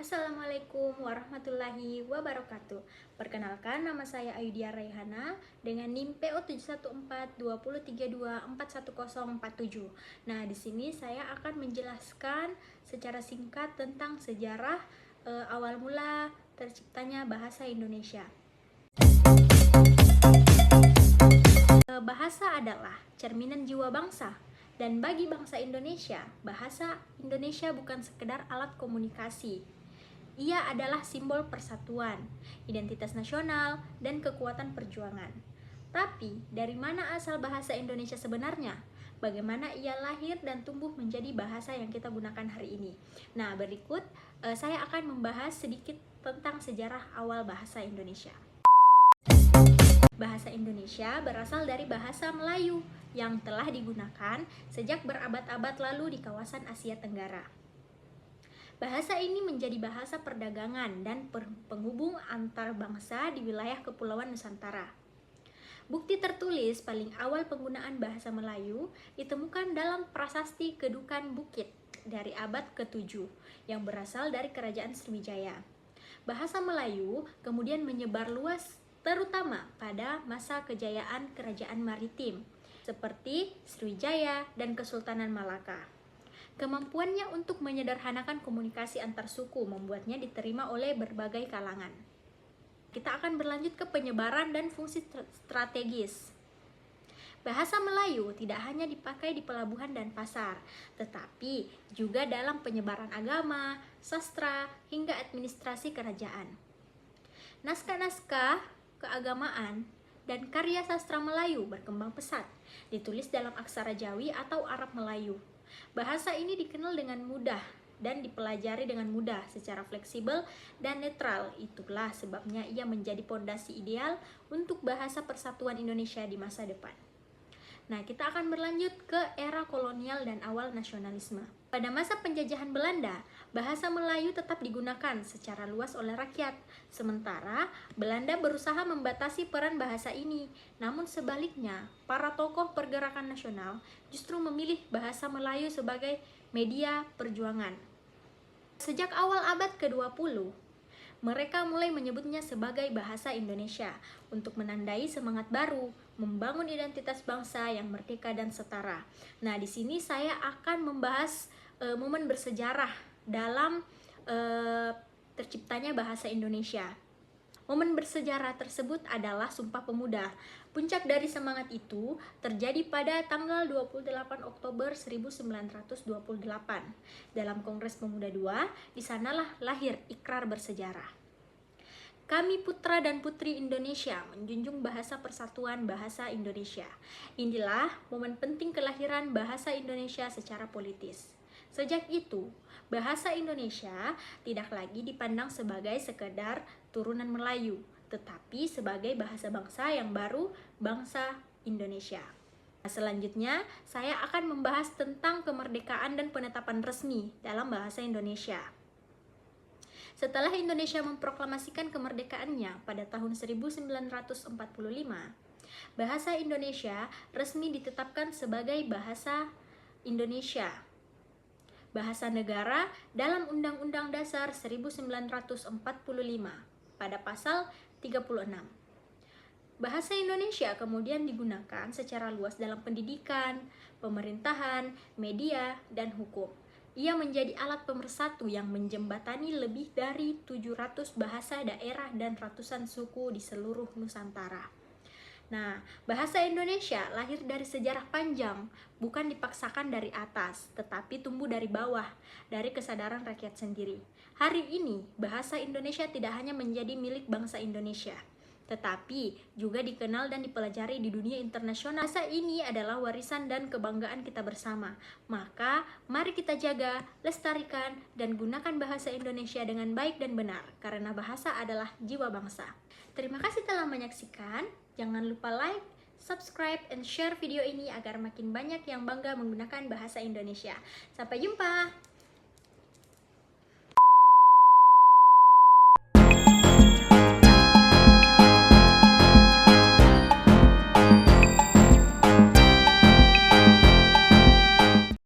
Assalamualaikum warahmatullahi wabarakatuh. Perkenalkan, nama saya Ayudia Raihana dengan NIM PO 7142032411047. Nah, di sini saya akan menjelaskan secara singkat tentang sejarah awal mula terciptanya bahasa Indonesia. Bahasa adalah cerminan jiwa bangsa. Dan bagi bangsa Indonesia, bahasa Indonesia bukan sekedar alat komunikasi. Ia adalah simbol persatuan, identitas nasional, dan kekuatan perjuangan. Tapi, dari mana asal bahasa Indonesia sebenarnya? Bagaimana ia lahir dan tumbuh menjadi bahasa yang kita gunakan hari ini? Nah, berikut saya akan membahas sedikit tentang sejarah awal bahasa Indonesia. Bahasa Indonesia berasal dari bahasa Melayu yang telah digunakan sejak berabad-abad lalu di kawasan Asia Tenggara. Bahasa ini menjadi bahasa perdagangan dan penghubung antar bangsa di wilayah Kepulauan Nusantara. Bukti tertulis paling awal penggunaan bahasa Melayu ditemukan dalam prasasti Kedukan Bukit dari abad ke-7 yang berasal dari Kerajaan Sriwijaya. Bahasa Melayu kemudian menyebar luas terutama pada masa kejayaan kerajaan maritim seperti Sriwijaya dan Kesultanan Malaka. Kemampuannya untuk menyederhanakan komunikasi antar suku membuatnya diterima oleh berbagai kalangan. Kita akan berlanjut ke penyebaran dan fungsi strategis. Bahasa Melayu tidak hanya dipakai di pelabuhan dan pasar, tetapi juga dalam penyebaran agama, sastra, hingga administrasi kerajaan. Naskah-naskah keagamaan dan karya sastra Melayu berkembang pesat, ditulis dalam aksara Jawi atau Arab Melayu. Bahasa ini dikenal dengan mudah dan dipelajari dengan mudah secara fleksibel dan netral. Itulah sebabnya ia menjadi pondasi ideal untuk bahasa persatuan Indonesia di masa depan. Nah, kita akan berlanjut ke era kolonial dan awal nasionalisme. Pada masa penjajahan Belanda, bahasa Melayu tetap digunakan secara luas oleh rakyat. Sementara, Belanda berusaha membatasi peran bahasa ini. Namun sebaliknya, para tokoh pergerakan nasional justru memilih bahasa Melayu sebagai media perjuangan. Sejak awal abad ke-20, mereka mulai menyebutnya sebagai bahasa Indonesia untuk menandai semangat baru, membangun identitas bangsa yang merdeka dan setara. Nah, di sini saya akan membahas momen bersejarah dalam terciptanya bahasa Indonesia. Momen bersejarah tersebut adalah Sumpah Pemuda. Puncak dari semangat itu terjadi pada tanggal 28 Oktober 1928. Dalam Kongres Pemuda II, di sanalah lahir ikrar bersejarah. Kami putra dan putri Indonesia menjunjung bahasa persatuan bahasa Indonesia. Inilah momen penting kelahiran bahasa Indonesia secara politis. Sejak itu, bahasa Indonesia tidak lagi dipandang sebagai sekedar turunan Melayu, tetapi sebagai bahasa bangsa yang baru, bangsa Indonesia. Nah, selanjutnya, saya akan membahas tentang kemerdekaan dan penetapan resmi dalam bahasa Indonesia. Setelah Indonesia memproklamasikan kemerdekaannya pada tahun 1945, bahasa Indonesia resmi ditetapkan sebagai bahasa Indonesia, bahasa negara dalam Undang-Undang Dasar 1945 pada pasal 36. Bahasa Indonesia kemudian digunakan secara luas dalam pendidikan, pemerintahan, media, dan hukum. Ia menjadi alat pemersatu yang menjembatani lebih dari 700 bahasa daerah dan ratusan suku di seluruh Nusantara. Nah, bahasa Indonesia lahir dari sejarah panjang, bukan dipaksakan dari atas, tetapi tumbuh dari bawah, dari kesadaran rakyat sendiri. Hari ini, bahasa Indonesia tidak hanya menjadi milik bangsa Indonesia, tetapi juga dikenal dan dipelajari di dunia internasional. Bahasa ini adalah warisan dan kebanggaan kita bersama. Maka, mari kita jaga, lestarikan, dan gunakan bahasa Indonesia dengan baik dan benar, karena bahasa adalah jiwa bangsa. Terima kasih telah menyaksikan. Jangan lupa like, subscribe, and share video ini agar makin banyak yang bangga menggunakan bahasa Indonesia. Sampai jumpa!